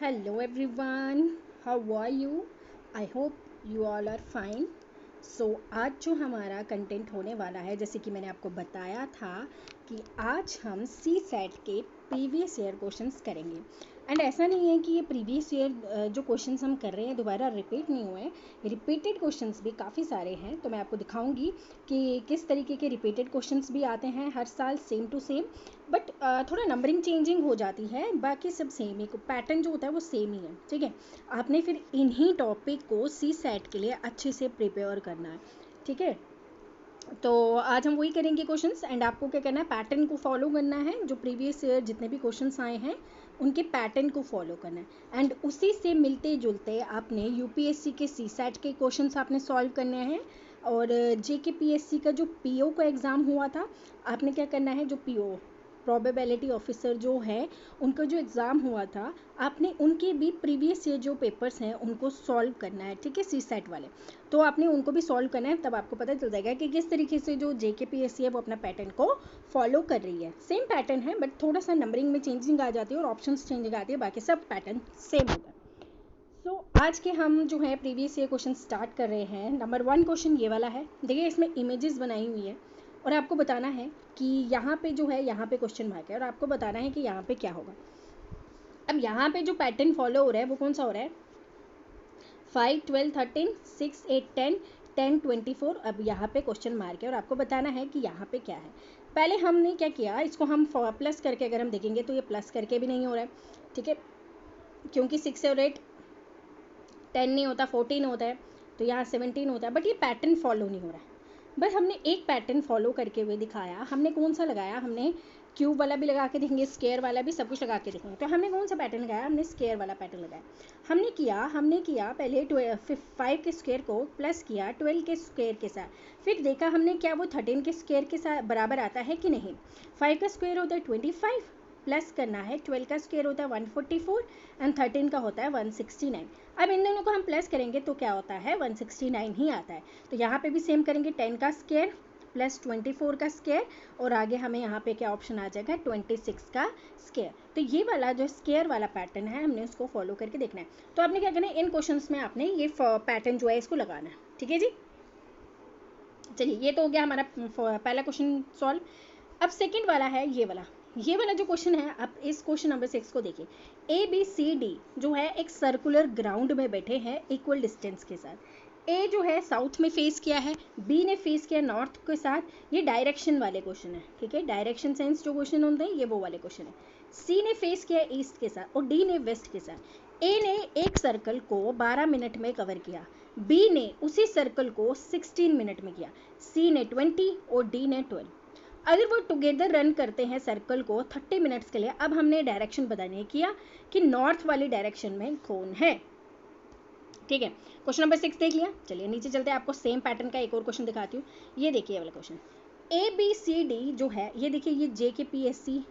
Hello everyone, how are you? I hope you all are fine. So आज जो हमारा content होने वाला है, जैसे कि मैंने आपको बताया था कि आज हम सी सेट के प्रीवियस ईयर क्वेश्चंस करेंगे। एंड ऐसा नहीं है कि ये प्रीवियस ईयर जो क्वेश्चंस हम कर रहे हैं दोबारा रिपीट नहीं हुए, रिपीटेड क्वेश्चंस भी काफ़ी सारे हैं। तो मैं आपको दिखाऊंगी कि किस तरीके के रिपीटेड क्वेश्चंस भी आते हैं हर साल सेम टू सेम, बट थोड़ा नंबरिंग चेंजिंग हो जाती है, बाकी सब सेम ही, पैटर्न जो होता है वो सेम ही है। ठीक है, आपने फिर इन्हीं टॉपिक को सी सेट के लिए अच्छे से प्रिपेयर करना है। ठीक है, तो आज हम वही करेंगे क्वेश्चंस। एंड आपको क्या करना है, पैटर्न को फॉलो करना है। जो प्रीवियस ईयर जितने भी क्वेश्चंस आए हैं उनके पैटर्न को फॉलो करना है। एंड उसी से मिलते जुलते आपने यूपीएससी के सी सेट के क्वेश्चंस आपने सॉल्व करने हैं। और जेकेपीएससी का जो पीओ का एग्ज़ाम हुआ था, आपने क्या करना है, जो पीओ प्रोबेबिलिटी ऑफिसर जो है उनका जो एग्ज़ाम हुआ था, आपने उनके भी प्रीवियस ईयर जो पेपर्स हैं उनको सॉल्व करना है। ठीक है, सी सेट वाले, तो आपने उनको भी सॉल्व करना है। तब आपको पता चल जाएगा कि किस तरीके से जो जेकेपीएससी है वो अपना पैटर्न को फॉलो कर रही है। सेम पैटर्न है बट थोड़ा सा नंबरिंग में चेंजिंग आ जाती है और ऑप्शंस चेंजिंग आती है, बाकी सब पैटर्न सेम होता है। सो आज के हम जो है प्रीवियस ईयर क्वेश्चन स्टार्ट कर रहे हैं। नंबर 1 क्वेश्चन ये वाला है। देखिए, इसमें इमेजेस बनाई हुई है और आपको बताना है कि यहाँ पे जो है, यहाँ पे क्वेश्चन मार्क है और आपको बताना है कि यहाँ पे क्या होगा। अब यहाँ पे जो पैटर्न फॉलो हो रहा है वो कौन सा हो रहा है, 5, 12, 13, 6, 8, 10, 10, 24। अब यहाँ पे क्वेश्चन मार्क है और आपको बताना है कि यहाँ पे क्या है। पहले हमने क्या किया, इसको हम प्लस करके अगर हम देखेंगे तो ये प्लस करके भी नहीं हो रहा है। ठीक है, क्योंकि 6 और 8 10 नहीं होता, 14 होता है, तो यहाँ 17 होता है। बट ये पैटर्न फॉलो नहीं हो रहा है। बस हमने एक पैटर्न फॉलो करके हुए दिखाया। हमने कौन सा लगाया, हमने क्यूब वाला भी लगा के देखेंगे, स्क्वायर वाला भी, सब कुछ लगा के देखेंगे। तो हमने कौन सा पैटर्न लगाया, हमने स्क्वायर वाला पैटर्न लगाया। हमने किया पहले 5 के स्क्वायर को प्लस किया 12 के स्क्वायर के साथ, फिर देखा हमने क्या वो 13 के स्क्वायर के साथ बराबर आता है कि नहीं। 5 का स्क्वायर होता है 25, प्लस करना है 12 का स्क्वायर होता है 144 एंड 13 का होता है 169। अब इन दोनों को हम प्लस करेंगे तो क्या होता है, 169 ही आता है। तो यहाँ पे भी सेम करेंगे, 10 का स्क्वायर प्लस 24 का स्क्वायर, और आगे हमें यहाँ पे क्या ऑप्शन आ जाएगा, 26 का स्क्वायर। तो ये वाला जो स्क्वायर वाला पैटर्न है हमने उसको फॉलो करके देखना है। तो आपने क्या करना है, इन क्वेश्चंस में आपने ये पैटर्न जो है इसको लगाना है। ठीक है जी, चलिए ये तो हो गया हमारा पहला क्वेश्चन सॉल्व। अब सेकंड वाला है ये वाला जो क्वेश्चन है, आप इस क्वेश्चन नंबर 6 को देखिए। ए बी सी डी जो है एक सर्कुलर ग्राउंड में बैठे हैं इक्वल डिस्टेंस के साथ। ए जो है साउथ में फेस किया है, बी ने फेस किया नॉर्थ के साथ। ये डायरेक्शन वाले क्वेश्चन है। ठीक है, डायरेक्शन सेंस जो क्वेश्चन होते हैं ये वो वाले क्वेश्चन है। सी ने फेस किया ईस्ट के साथ और डी ने वेस्ट के साथ। ए ने एक सर्कल को 12 मिनट में कवर किया, बी ने उसी सर्कल को 16 मिनट में किया, सी ने 20 और डी ने 12। अगर वो टुगेदर रन करते हैं सर्कल को 30 मिनट्स के लिए। अब हमने डायरेक्शन बताने किया कि नॉर्थ वाली डायरेक्शन में कौन है। ठीक है, क्वेश्चन नंबर 6 देख लिया। चलिए नीचे चलते हैं, आपको सेम पैटर्न का एक और क्वेश्चन दिखाती हूँ। ये देखिए वाला question, A B C D जो है, ये देखिए ये जे के पी एस सी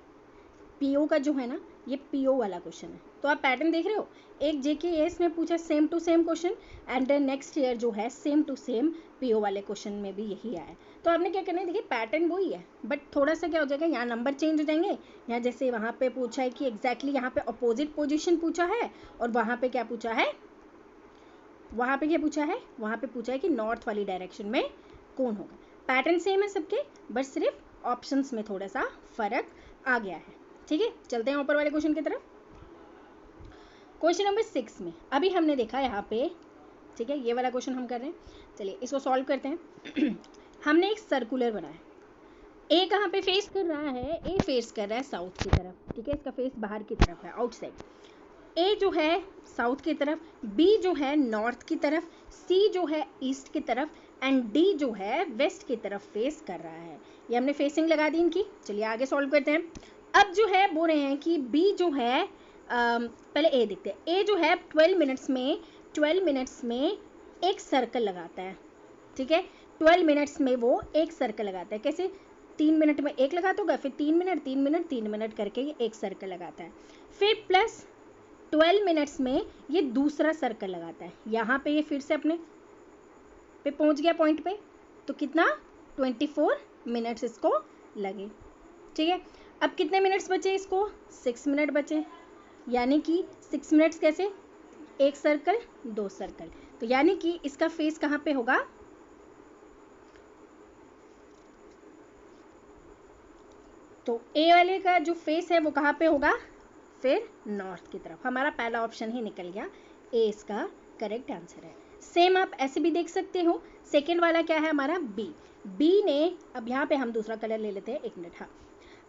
पीओ का जो है ना, ये पीओ वाला क्वेश्चन है। तो आप पैटर्न देख रहे हो, एक जेकेएस में पूछा same to same question, and next year जो है सेम टू सेम पीओ वाले क्वेश्चन में भी यही आया है। तो आपने क्या करना है, देखिए पैटर्न वही है बट थोड़ा सा क्या हो जाएगा, यहाँ नंबर चेंज हो जाएंगे। यहाँ जैसे वहाँ पे पूछा है कि एग्जैक्टली यहाँ पे अपोजिट पोजिशन पूछा है, और वहाँ पे क्या पूछा है, वहाँ पे पूछा है कि नॉर्थ वाली डायरेक्शन में कौन होगा। पैटर्न सेम है सबके, बट सिर्फ ऑप्शंस में थोड़ा सा फर्क आ गया है। ठीक है, चलते हैं ऊपर वाले क्वेश्चन की तरफ। क्वेश्चन नंबर 6 में अभी हमने देखा यहाँ पे, ठीक है, ये वाला क्वेश्चन हम कर रहे हैं। चलिए इसको सॉल्व करते हैं। हमने एक सर्कुलर बनाया, ए कहाँ पे फेस कर रहा है, ए फेस कर रहा है साउथ की तरफ। ठीक है, इसका फेस बाहर की तरफ है, आउटसाइड। ए जो है साउथ की तरफ, बी जो है नॉर्थ की तरफ, सी जो है ईस्ट की तरफ, एंड डी जो है वेस्ट की तरफ फेस कर रहा है। ये हमने फेसिंग लगा दी इनकी। चलिए आगे सॉल्व करते हैं। अब जो है बोल रहे हैं कि बी जो है पहले ए देखते हैं। ए जो है 12 मिनट्स में एक सर्कल लगाता है। ठीक है, 12 मिनट्स में वो एक सर्कल लगाता है। कैसे, 3 मिनट में एक लगाता होगा, फिर 3 मिनट करके ये एक सर्कल लगाता है। फिर प्लस 12 मिनट्स में ये दूसरा सर्कल लगाता है। यहाँ पे ये फिर से अपने पे पहुँच गया पॉइंट पे, तो कितना 24 मिनट्स इसको लगे। ठीक है, अब कितने मिनट्स बचे इसको, 6 मिनट बचे। यानी कि 6 मिनट्स कैसे, एक सर्कल 2 सर्कल, तो यानी कि इसका फेस कहाँ पे होगा, तो ए वाले का जो फेस है वो कहाँ पे होगा, फिर नॉर्थ की तरफ। हमारा पहला ऑप्शन ही निकल गया, ए इसका करेक्ट आंसर है। सेम आप ऐसे भी देख सकते हो, सेकेंड वाला क्या है हमारा, बी। बी ने, अब यहाँ पे हम दूसरा कलर ले लेते हैं, 1 मिनट, हाँ।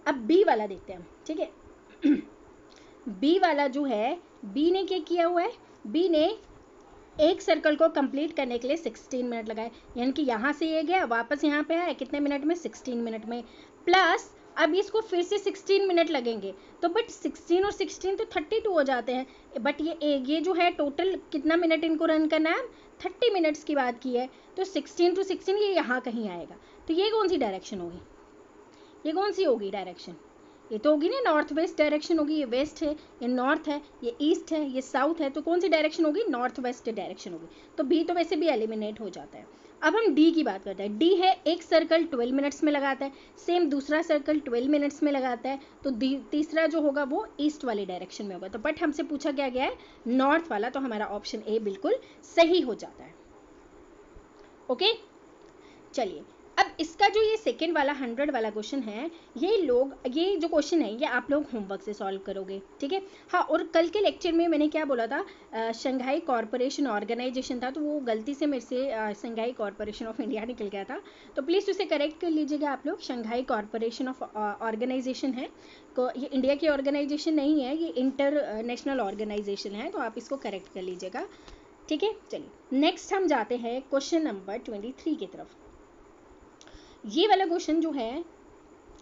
अब बी वाला देखते हैं हम, ठीक है। बी वाला जो है, बी ने क्या किया हुआ है, बी ने एक सर्कल को कंप्लीट करने के लिए 16 मिनट लगाए, यानी कि यहाँ से ये गया वापस यहाँ पे आया, कितने मिनट में, 16 मिनट में, प्लस अब इसको फिर से 16 मिनट लगेंगे, तो बट 16 और 16 तो 32 हो जाते हैं, बट ये जो है टोटल कितना मिनट इनको रन करना है, 30 मिनट्स की बात की है, तो 16 to 16 ये यहाँ कहीं आएगा, तो ये कौन सी डायरेक्शन होगी, ये कौन सी होगी डायरेक्शन, ये तो होगी ना नॉर्थ वेस्ट डायरेक्शन होगी, ये वेस्ट है, ये नॉर्थ है, ये ईस्ट है, ये साउथ है, तो कौन सी डायरेक्शन होगी, नॉर्थ वेस्ट डायरेक्शन होगी, तो बी तो वैसे भी एलिमिनेट हो जाता है। अब हम डी की बात करते हैं, डी है एक सर्कल 12 मिनट्स में लगाता है, सेम दूसरा सर्कल 12 मिनट्स में लगाता है, तो तीसरा जो होगा वो ईस्ट वाली डायरेक्शन में होगा, तो बट हमसे पूछा क्या गया है, नॉर्थ वाला, तो हमारा ऑप्शन ए बिल्कुल सही हो जाता है। ओके, चलिए अब इसका जो ये सेकेंड वाला 100 वाला क्वेश्चन है, ये जो क्वेश्चन है ये आप लोग होमवर्क से सॉल्व करोगे, ठीक है। हाँ, और कल के लेक्चर में मैंने क्या बोला था, शंघाई कॉरपोरेशन ऑर्गेनाइजेशन था, तो वो गलती से मेरे से शंघाई कॉरपोरेशन ऑफ इंडिया निकल गया था, तो प्लीज़ उसे करेक्ट कर लीजिएगा आप लोग। शंघाई कॉरपोरेशन ऑफ ऑर्गेनाइजेशन है, ये इंडिया की ऑर्गेनाइजेशन नहीं है, ये इंटरनेशनल ऑर्गेनाइजेशन है, तो आप इसको करेक्ट कर लीजिएगा, ठीक है। चलिए नेक्स्ट हम जाते हैं क्वेश्चन नंबर 23 की तरफ। ये वाला क्वेश्चन जो है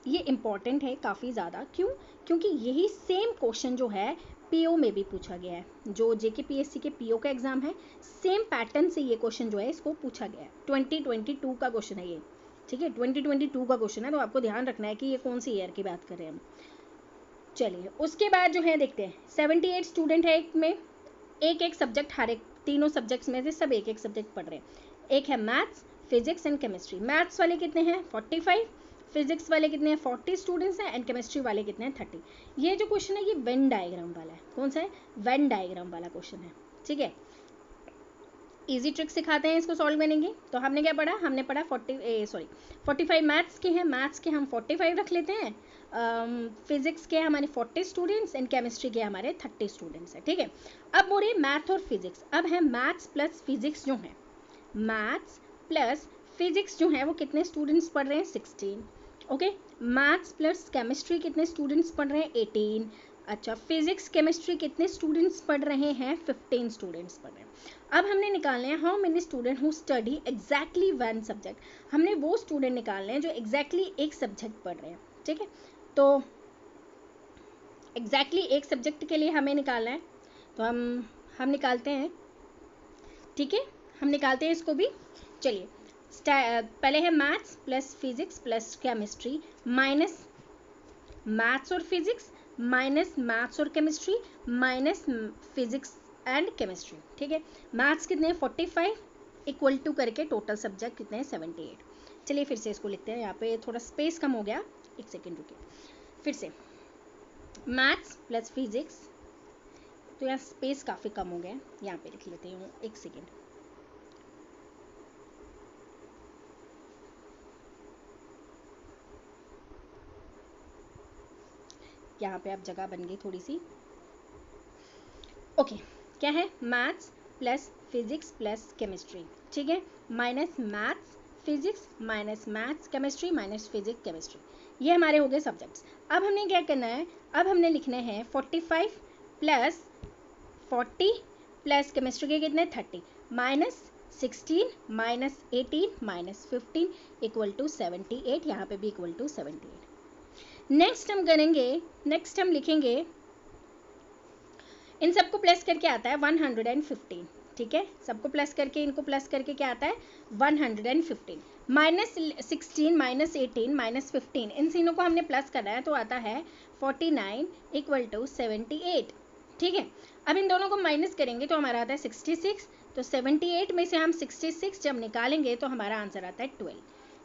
ये इम्पॉर्टेंट है काफ़ी ज़्यादा, क्यों, क्योंकि यही सेम क्वेश्चन जो है पीओ में भी पूछा गया है, जो जेकेपीएससी के पीओ का एग्जाम है, सेम पैटर्न से ये क्वेश्चन जो है इसको पूछा गया है। 2022 का क्वेश्चन है ये, ठीक है, 2022 का क्वेश्चन है, तो आपको ध्यान रखना है कि ये कौन सी ईयर की बात कर रहे हैं हम। चलिए उसके बाद जो है देखते हैं, 78 स्टूडेंट है, एक में एक सब्जेक्ट, हर एक तीनों सब्जेक्ट्स में से सब एक सब्जेक्ट पढ़ रहे हैं। एक है maths, physics and chemistry. Maths वाले कितने हैं, 45, फिजिक्स वाले कितने हैं, 40 स्टूडेंट्स हैं, एंड केमिस्ट्री वाले कितने हैं, 30। ये जो क्वेश्चन है ये वेन डायग्राम वाला है, कौन सा है, वेन डायग्राम वाला क्वेश्चन है, ठीक है। इजी ट्रिक सिखाते हैं इसको सॉल्व करने की। तो हमने क्या पढ़ा, हमने पढ़ा 45 मैथ्स के हैं, मैथ्स के हम 45 रख लेते हैं, फिजिक्स के हमारे 40 स्टूडेंट्स एंड केमिस्ट्री के हमारे 30 स्टूडेंट्स हैं, ठीक है। अब बोले मैथ और फिजिक्स, अब है मैथ्स प्लस फिजिक्स जो है, मैथ्स प्लस फिजिक्स जो है वो कितने स्टूडेंट्स पढ़ रहे हैं, 16, ओके। मैथ्स प्लस केमिस्ट्री कितने स्टूडेंट्स पढ़ रहे हैं, 18। अच्छा, फिजिक्स केमिस्ट्री कितने स्टूडेंट्स पढ़ रहे हैं, 15 स्टूडेंट्स पढ़ रहे हैं। अब हमने निकालने हैं how many student who study exactly one subject, हमने वो स्टूडेंट निकालने हैं जो एग्जैक्टली एक सब्जेक्ट पढ़ रहे हैं, ठीक है। तो एग्जैक्टली एक सब्जेक्ट के लिए हमें निकालना है, तो हम निकालते हैं, ठीक है, हम निकालते हैं इसको भी। चलिए पहले है maths plus physics plus chemistry minus maths और फिजिक्स माइनस मैथ्स और chemistry minus physics and chemistry, ठीक है। मैथ्स कितने हैं, 45 इक्वल टू करके टोटल सब्जेक्ट कितने हैं, 78। चलिए फिर से इसको लिखते हैं, यहाँ पे थोड़ा स्पेस कम हो गया, एक सेकेंड रुकिए, फिर से मैथ्स प्लस फिजिक्स, तो यहाँ स्पेस काफ़ी कम हो गया, यहाँ पे लिख लेते हैं, एक सेकेंड। यहाँ पे आप जगह बन गई थोड़ी सी, ओके। क्या है, maths plus physics plus chemistry, ठीक है, minus maths physics minus maths chemistry minus physics chemistry, ये हमारे हो गए सब्जेक्ट्स। अब हमने क्या करना है, अब हमने लिखने हैं 45 प्लस 40 प्लस केमिस्ट्री के कितने, 30 minus 16 minus 18 minus 15 equal to 78, यहाँ पे भी इक्वल टू 78। नेक्स्ट हम करेंगे, नेक्स्ट हम लिखेंगे, इन सबको प्लस करके आता है 115, ठीक है, सबको प्लस करके इनको प्लस करके क्या आता है 115, माइनस 16 माइनस 18 माइनस 15, इन तीनों को हमने प्लस करना है, तो आता है 49 इक्वल टू 78, ठीक है। अब इन दोनों को माइनस करेंगे तो हमारा आता है 66, तो 78 में से हम 66 जब निकालेंगे तो हमारा आंसर आता है 12,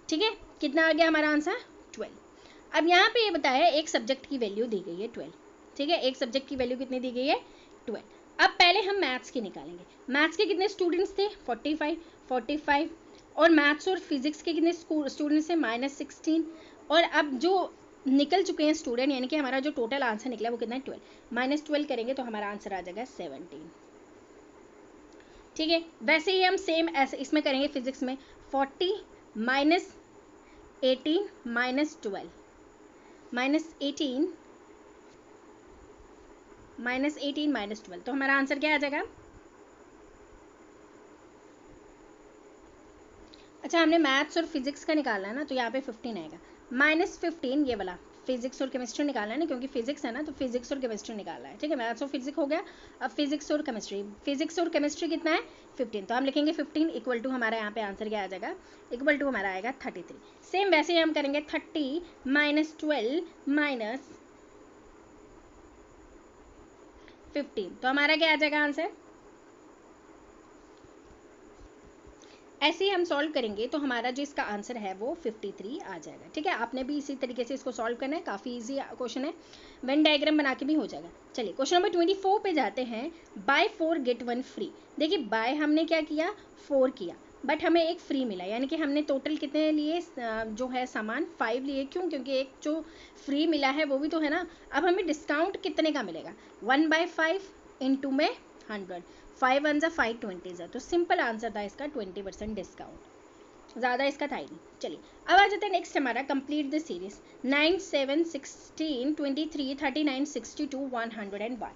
ठीक है। कितना आ गया हमारा आंसर, 12। अब यहाँ पे ये बताया एक सब्जेक्ट की वैल्यू दी गई है 12, ठीक है, एक सब्जेक्ट की वैल्यू कितनी दी गई है 12। अब पहले हम मैथ्स की निकालेंगे। मैथ्स के कितने स्टूडेंट्स थे 45 और मैथ्स और फिजिक्स के कितने स्टूडेंट्स थे -16। और अब जो निकल चुके हैं स्टूडेंट, यानी कि हमारा जो टोटल आंसर निकला वो कितना है 12 -12 करेंगे तो हमारा आंसर आ जाएगा 17। ठीक है, वैसे ही हम सेम ऐसे इसमें करेंगे फिजिक्स में 40 -18 -12 -18 -12 तो हमारा आंसर क्या आ जाएगा। अच्छा, हमने मैथ्स और फिजिक्स का निकालना है ना, तो यहाँ पे 15 आएगा -15 ये वाला फिजिक्स और केमिस्ट्री निकालना है ना, क्योंकि फिजिक्स है ना तो फिजिक्स और केमिस्ट्री निकालना है। ठीक है, मैथ्स और फिजिक्स हो गया, अब फिजिक्स और केमिस्ट्री कितना है 15, तो हम लिखेंगे 15 इक्वल टू हमारा यहाँ पे आंसर क्या आ जाएगा, इक्वल टू हमारा आएगा 33। सेम वैसे ही हम करेंगे 30 -12 -15 तो हमारा क्या आ जाएगा आंसर। ऐसे ही हम सॉल्व करेंगे तो हमारा जो इसका आंसर है वो 53 आ जाएगा। ठीक है, आपने भी इसी तरीके से इसको सॉल्व करना है, काफ़ी इजी क्वेश्चन है, वेन डायग्राम बना के भी हो जाएगा। चलिए क्वेश्चन नंबर 24 पे जाते हैं। Buy 4 get 1 free. देखिए बाय हमने क्या किया 4 किया, बट हमें एक फ्री मिला, यानी कि हमने टोटल कितने लिए जो है सामान 5 लिए। क्यों, क्योंकि एक जो फ्री मिला है वो भी तो है ना। अब हमें डिस्काउंट कितने का मिलेगा 1/5 इंटू में 100, 5 1 ज़ा 5 20 ज़ा, तो सिंपल आंसर था इसका 20% डिस्काउंट, ज़्यादा इसका था ही नहीं। चलिए अब आ जाता है नेक्स्ट हमारा कंप्लीट द सीरीज 9 7 16 23 39 62 101।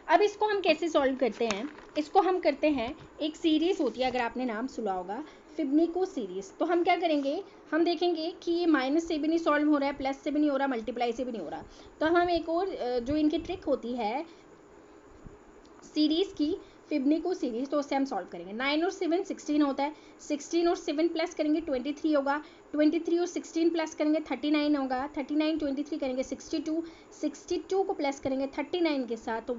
अब इसको हम कैसे सॉल्व करते हैं, इसको हम करते हैं, एक सीरीज होती है, अगर आपने नाम सुना होगा फिबनिको सीरीज। तो हम क्या करेंगे, हम देखेंगे कि ये माइनस से भी नहीं सॉल्व हो रहा है, प्लस से भी नहीं हो रहा, मल्टीप्लाई से भी नहीं हो रहा, तो हम एक और जो इनकी ट्रिक होती है सीरीज की, फिबनिको सीरीज, तो उससे हम सॉल्व करेंगे। 9 और 7 16 होता है, 16 और 7 प्लस करेंगे 23 होगा, 23 और 16 प्लस करेंगे 39 होगा, 39 23 करेंगे 62, 62 को प्लस करेंगे 39 के साथ तो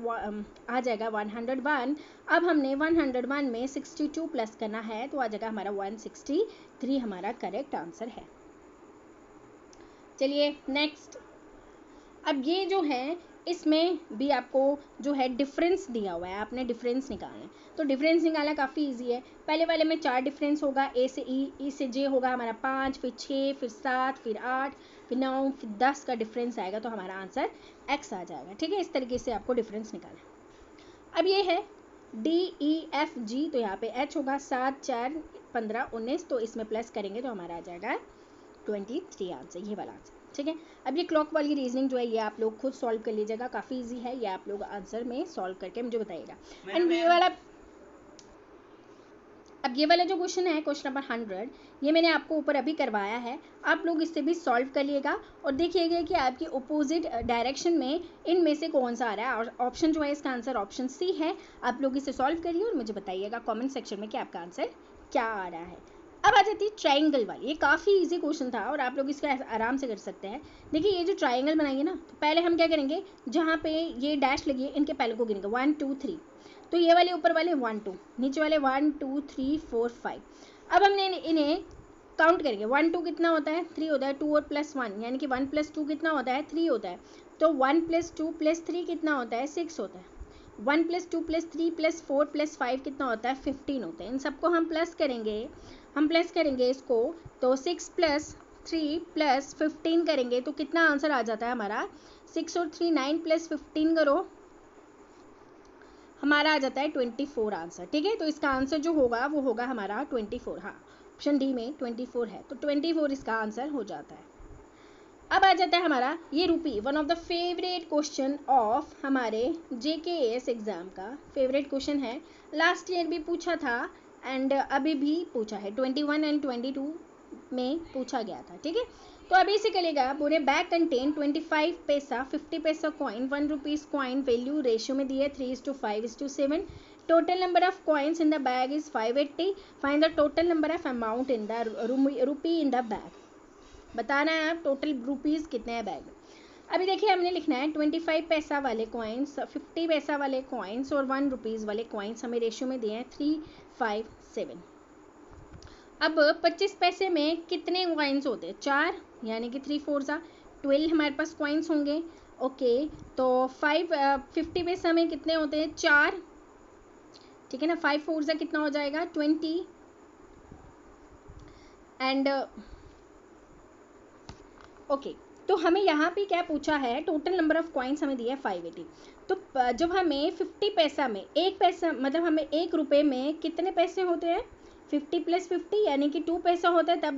आ जाएगा 101। अब हमने 101 में 62 प्लस करना है तो आ जाएगा हमारा 163, हमारा करेक्ट आंसर है। चलिए नेक्स्ट, अब ये जो है इसमें भी आपको जो है डिफरेंस दिया हुआ है, आपने डिफरेंस निकालना है। तो डिफरेंस निकालना काफ़ी इजी है। पहले वाले में 4 डिफरेंस होगा, ए से ई से जे होगा हमारा 5, फिर 6, फिर 7, फिर 8, फिर 9, फिर 10 का डिफरेंस आएगा तो हमारा आंसर एक्स आ जाएगा। ठीक है, इस तरीके से आपको डिफरेंस निकालना है। अब ये है DEFG, तो यहाँ पे एच होगा 7 4 15 19, तो इसमें प्लस करेंगे तो हमारा आ जाएगा 23 आंसर, ये वाला आंसर। ठीक है, अब ये क्लॉक वाली रीजनिंग जो है ये आप लोग खुद सॉल्व कर लीजिएगा, काफ़ी इजी है, ये आप लोग आंसर में सॉल्व करके मुझे बताइएगा। एंड ये वाला, अब ये वाला जो क्वेश्चन है क्वेश्चन नंबर 100, ये मैंने आपको ऊपर अभी करवाया है, आप लोग इससे भी सॉल्व कर लिएगा और देखिएगा कि आपकी अपोजिट डायरेक्शन में इनमें से कौन सा आ रहा है, और ऑप्शन जो है इसका आंसर ऑप्शन सी है। आप लोग इसे सॉल्व करिए और मुझे बताइएगा कॉमेंट सेक्शन में कि आपका आंसर क्या आ रहा है। अब आ जाती है ट्राइंगल वाली, ये काफ़ी इजी क्वेश्चन था और आप लोग इसको आराम से कर सकते हैं। देखिए ये जो ट्राइंगल बनाएंगे ना, तो पहले हम क्या करेंगे, जहाँ पे ये डैश लगी है इनके पहले को गिनेंगे 1 2 3, तो ये वाले ऊपर वाले 1 2, नीचे वाले 1 2 3 4 5। अब हमने इन्हें काउंट करेंगे, 1 2 कितना होता है 3 होता है, 2 और प्लस 1 यानी कि 1 + 2 कितना होता है 3 होता है, तो 1 + 2 + 3 कितना होता है 6 होता है, 1 + 2 + 3 + 4 + 5 कितना होता है 15 होता है। इन सबको हम प्लस करेंगे इसको, तो 6 + 3 + 15 करेंगे तो कितना आंसर आ जाता है हमारा 6 और 3 9 + 15 करो, हमारा आ जाता है 24 आंसर। ठीक है, तो इसका आंसर जो होगा वो होगा हमारा 24, हाँ ऑप्शन डी में 24 है, तो 24 इसका आंसर हो जाता है। अब आ जाता है हमारा ये रूपी, one of the favourite question of हमारे JKAS एग्ज़ाम का फेवरेट क्वेश्चन है, लास्ट ईयर भी पूछा था एंड अभी भी पूछा है, 21 एंड 22 में पूछा गया था। ठीक है, तो अभी से करेगा, बोले बैग कंटेन 25 पैसा 50 पैसा coin 1 rupees coin, value ratio में दी है 3:5:7, total number of coins in the bag is 580, find the total number of amount in the rupee in the bag. बताना है आप टोटल रुपीज़ कितने हैं बैग। अभी देखिए हमने लिखना है 25 पैसा वाले कॉइन्स, 50 पैसा वाले कॉइन्स और 1 रुपीज़ वाले कॉइन्स हमें रेशियो में दिए हैं 3:5:7। अब 25 पैसे में कितने कॉइन्स होते हैं 4, यानी कि 3 4 ज़ा 12 हमारे पास कॉइन्स होंगे, ओके, तो 50 पैसा में कितने होते हैं? 4, ठीक है ना। 5 4 से कितना हो जाएगा? 20 एंड ओके। तो हमें यहाँ पे क्या पूछा है? टोटल नंबर ऑफ कॉइन्स हमें दिया है 580। तो जब हमें 50 पैसा में 1 पैसा, मतलब हमें 1 रुपये में कितने पैसे होते हैं? 50 + 50 यानी कि 2 पैसा होता है, तब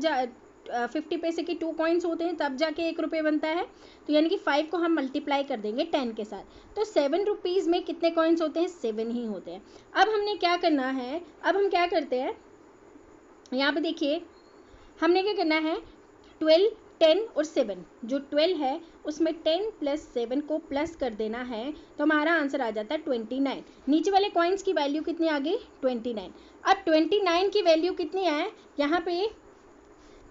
50 पैसे के 2 कॉइन्स होते हैं, तब जाके 1 रुपये बनता है। तो यानी कि 5 को हम मल्टीप्लाई कर देंगे 10 के साथ, तो 7 रुपीज़ में कितने कॉइन्स होते हैं? 7 ही होते हैं। अब हमने क्या करना है? अब हम क्या करते हैं, यहाँ पे देखिए, हमने क्या करना है? 12, 10 और 7, जो 12 है उसमें 10 + 7 को प्लस कर देना है, तो हमारा आंसर आ जाता है 29। नीचे वाले कॉइन्स की वैल्यू कितनी आ गई? 29। अब 29 की वैल्यू कितनी है यहाँ पे?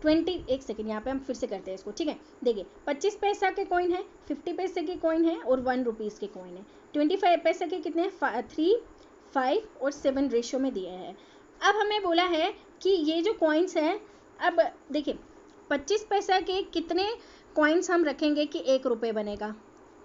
1 सेकेंड, यहाँ पे हम फिर से करते हैं इसको, ठीक है। देखिए, 25 पैसा के कॉइन है, 50 पैसे के कॉइन है और 1 रुपीज़ के कॉइन है। 25 पैसे के कितने हैं? 3, 5 और 7 रेशो में दिए हैं। अब हमें बोला है कि ये जो कॉइन्स हैं, अब देखिए 25 पैसा के कितने कॉइन्स हम रखेंगे कि 1 रुपये बनेगा?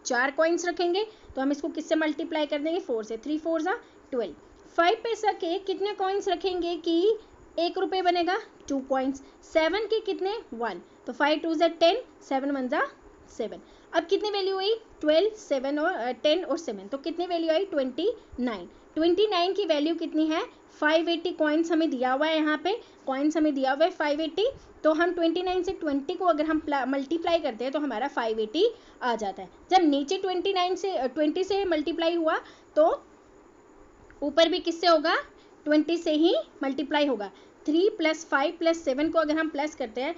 4 कॉइन्स रखेंगे, तो हम इसको किससे मल्टीप्लाई कर देंगे? 4 से। 3 4 = 12। 5 पैसा के कितने कॉइन्स रखेंगे कि 1 रुपये बनेगा? 2 कॉइन्स। 7 के कितने? 1। तो 5 2 = 10, 7 1 = 7। अब कितनी वैल्यू हुई? 12, 7 और 10 और 7, तो कितनी वैल्यू आई? 29। 29 की वैल्यू कितनी है? 580 कॉइन्स हमें दिया हुआ है, यहाँ पे कॉइन्स हमें दिया हुआ है 580। तो हम 29 से 20 को अगर हम मल्टीप्लाई करते हैं तो हमारा 580 आ जाता है। जब नीचे 20 से मल्टीप्लाई हुआ तो ऊपर भी किससे होगा? 20 से ही मल्टीप्लाई होगा। 3 + 5 + 7 को अगर हम प्लस करते हैं,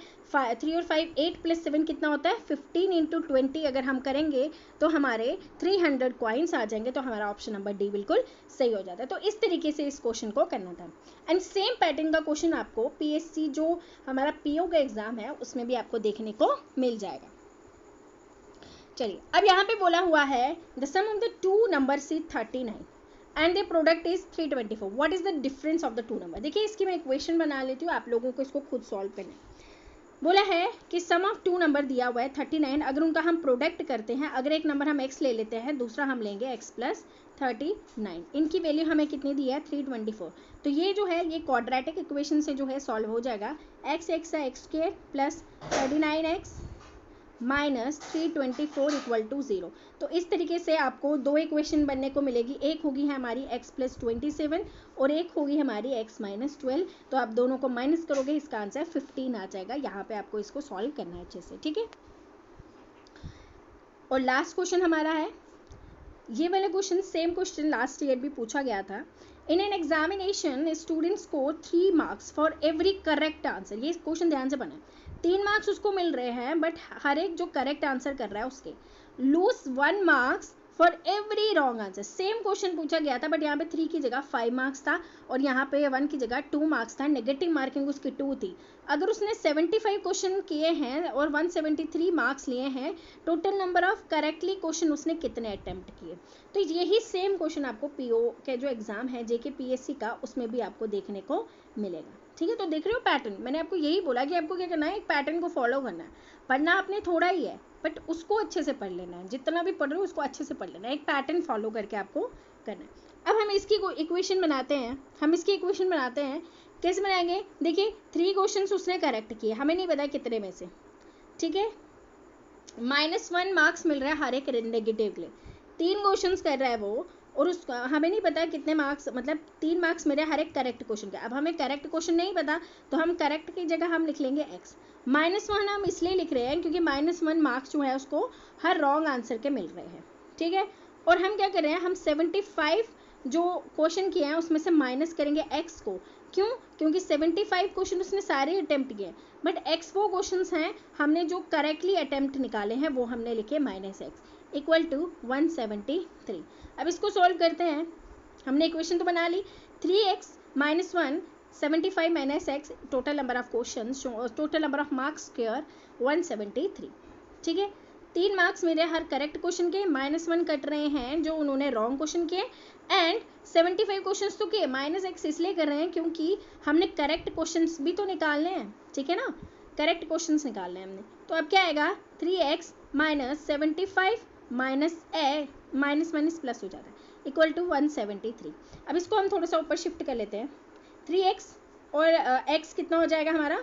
3 और 5 8 + 7 कितना होता है? 15 × 20 अगर हम करेंगे तो हमारे 300 कॉइन्स आ जाएंगे। तो हमारा ऑप्शन नंबर डी बिल्कुल सही हो जाता है। तो इस तरीके से इस क्वेश्चन को करना था। एंड सेम पैटर्न का क्वेश्चन आपको पीएससी जो हमारा पीओ का एग्जाम है उसमें भी आपको देखने को मिल जाएगा। चलिए, अब यहाँ पे बोला हुआ है the sum of the two numbers is 39 and the product is 324। What is the difference of the two number? देखिए, इसकी मैं इक्वेशन बना लेती हूँ, आप लोगों को इसको खुद सॉल्व करना है। बोला है कि सम ऑफ टू नंबर दिया हुआ है 39, अगर उनका हम प्रोडक्ट करते हैं, अगर एक नंबर हम x ले लेते हैं, दूसरा हम लेंगे x + 39, इनकी वैल्यू हमें कितनी दी है? 324। तो ये जो है, ये क्वाड्रेटिक इक्वेशन से जो है सॉल्व हो जाएगा। x x² + 39x - 324 = 0। तो इस तरीके से आपको दो इक्वेशन बनने को मिलेगी। एक होगी हमारी x + 27 और एक होगी हमारी x - 12। तो आप दोनों को माइनस करोगे, इसका आंसर 15 आ जाएगा। यहाँ पे आपको इसको सॉल्व करना है अच्छे से, ठीक है। और लास्ट क्वेश्चन हमारा है, ये वाला question same question last year भी पूछा गया था। In an examination student score 3 marks for every correct answer. ये क्वेश्चन ध्यान से बना, 3 मार्क्स उसको मिल रहे हैं, बट हर एक जो करेक्ट आंसर कर रहा है उसके। Lose 1 marks for every wrong answer. Same question पूछा गया था, बट यहाँ पे 3 की जगह 5 मार्क्स था और यहाँ पे 1 की जगह 2 मार्क्स था। नेगेटिव मार्किंग उसकी 2 थी। अगर उसने 75 क्वेश्चन किए हैं और 173 मार्क्स लिए हैं, total number of correctly question उसने कितने अटेम्प्ट किए? तो यही सेम क्वेश्चन आपको पीओ के जो एग्जाम है जेके पीएससी का, उसमें भी आपको देखने को मिलेगा, ठीक है। तो देख रहे हो पैटर्न, मैंने आपको यही बोला कि आपको क्या करना है, एक पैटर्न को फॉलो करना है। पढ़ना आपने थोड़ा ही है, बट उसको अच्छे से पढ़ लेना है। जितना भी पढ़ रहे हो उसको अच्छे से पढ़ लेना है, एक पैटर्न फॉलो करके आपको करना है। अब हम इसकी इक्वेशन बनाते हैं। कैसे बनाएंगे? देखिए, 3 क्वेश्चन उसने करेक्ट किए, हमें नहीं पता कितने में से, ठीक है। -1 मार्क्स मिल रहा है हर एक नेगेटिव के लिए। 3 क्वेश्चन कर रहा है वो, और उसका हमें नहीं पता कितने मार्क्स, मतलब 3 मार्क्स मिले हर एक करेक्ट क्वेश्चन के। अब हमें करेक्ट क्वेश्चन नहीं पता, तो हम करेक्ट की जगह हम लिख लेंगे x। -1 हम इसलिए लिख रहे हैं क्योंकि -1 मार्क्स जो है उसको हर रॉन्ग आंसर के मिल रहे हैं, ठीक है। और हम क्या कर रहे हैं, हम 75 जो क्वेश्चन किए हैं उसमें से माइनस करेंगे x को। क्यों? क्योंकि 75 क्वेश्चन उसने सारे अटेम्प्ट किए, बट x वो क्वेश्चन हैं हमने जो करेक्टली अटेम्प्ट निकाले हैं, वो हमने लिखे -x = 173। अब इसको सॉल्व करते हैं। हमने इक्वेशन तो बना ली, 3x - 1 75 - x, total number of question, total number of marks square 173, ठीक है। 3 मार्क्स मेरे हर करेक्ट क्वेश्चन के, -1 कट रहे हैं जो उन्होंने रॉन्ग क्वेश्चन किए, एंड 75 क्वेश्चन तो के -x इसलिए कर रहे हैं क्योंकि हमने करेक्ट क्वेश्चन भी तो निकालने हैं, ठीक है ना। करेक्ट क्वेश्चन निकालने हैं हमने। तो अब क्या आएगा, 3x - 75 माइनस माइनस प्लस हो जाता है, इक्वल टू 173। अब इसको हम थोड़ा सा ऊपर शिफ्ट कर लेते हैं, 3x और x कितना हो जाएगा हमारा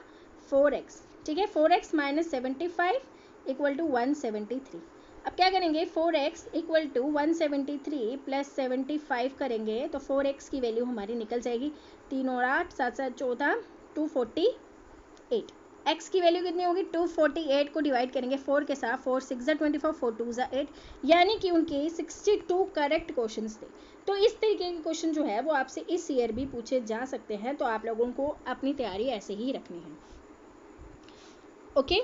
4x, ठीक है। 4x minus 75 equal to 173। अब क्या करेंगे, 4x इक्वल टू 173 प्लस 75 करेंगे तो 4x की वैल्यू हमारी निकल जाएगी, 3 और 8 7 7 14 248। x की वैल्यू कितनी होगी, 248 को डिवाइड करेंगे 4 के साथ, 4 6 ज़ा 24 4 2 ज़ा 8, यानी कि उनके 62 करेक्ट क्वेश्चंस थे। तो इस तरीके के क्वेश्चन जो है वो आपसे इस ईयर भी पूछे जा सकते हैं, तो आप लोगों को अपनी तैयारी ऐसे ही रखनी है। ओके,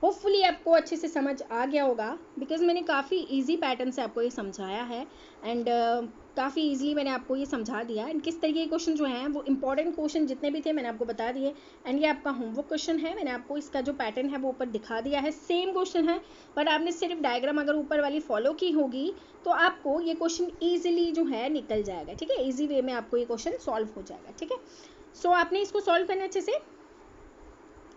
होपफुली आपको अच्छे से समझ आ गया होगा, बिकॉज मैंने काफ़ी इजी पैटर्न से आपको ये समझाया है एंड काफ़ी इजीली मैंने आपको ये समझा दिया। एंड किस तरीके के क्वेश्चन जो हैं वो इंपॉर्टेंट क्वेश्चन जितने भी थे मैंने आपको बता दिए। एंड ये आपका होमवर्क क्वेश्चन है, मैंने आपको इसका जो पैटर्न है वो ऊपर दिखा दिया है, सेम क्वेश्चन है, बट आपने सिर्फ डायग्राम अगर ऊपर वाली फॉलो की होगी तो आपको ये क्वेश्चन ईजिली जो है निकल जाएगा, ठीक है। ईजी वे में आपको ये क्वेश्चन सॉल्व हो जाएगा, ठीक है। सो आपने इसको सॉल्व करना अच्छे से,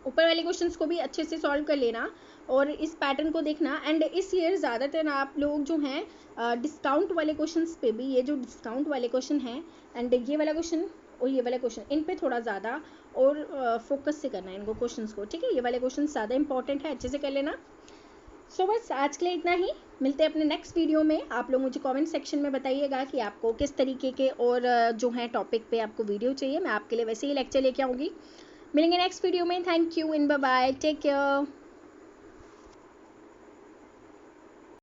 ऊपर वाले क्वेश्चंस को भी अच्छे से सॉल्व कर लेना और इस पैटर्न को देखना। एंड इस ईयर ज़्यादातर आप लोग जो हैं डिस्काउंट वाले क्वेश्चंस पे भी, ये जो डिस्काउंट वाले क्वेश्चन हैं एंड ये वाला क्वेश्चन और ये वाला क्वेश्चन, इन पे थोड़ा ज़्यादा और फोकस से करना है इनको क्वेश्चंस को, ठीक है। ये वाले क्वेश्चन ज़्यादा इंपॉर्टेंट है, अच्छे से कर लेना। सो बस आज के लिए इतना ही, मिलते हैं अपने नेक्स्ट वीडियो में। आप लोग मुझे कमेंट सेक्शन में बताइएगा कि आपको किस तरीके के और जो है टॉपिक पे आपको वीडियो चाहिए, मैं आपके लिए वैसे ही लेक्चर लेके आऊँगी। मिलेंगे नेक्स्ट वीडियो में, thank you and bye bye, take care.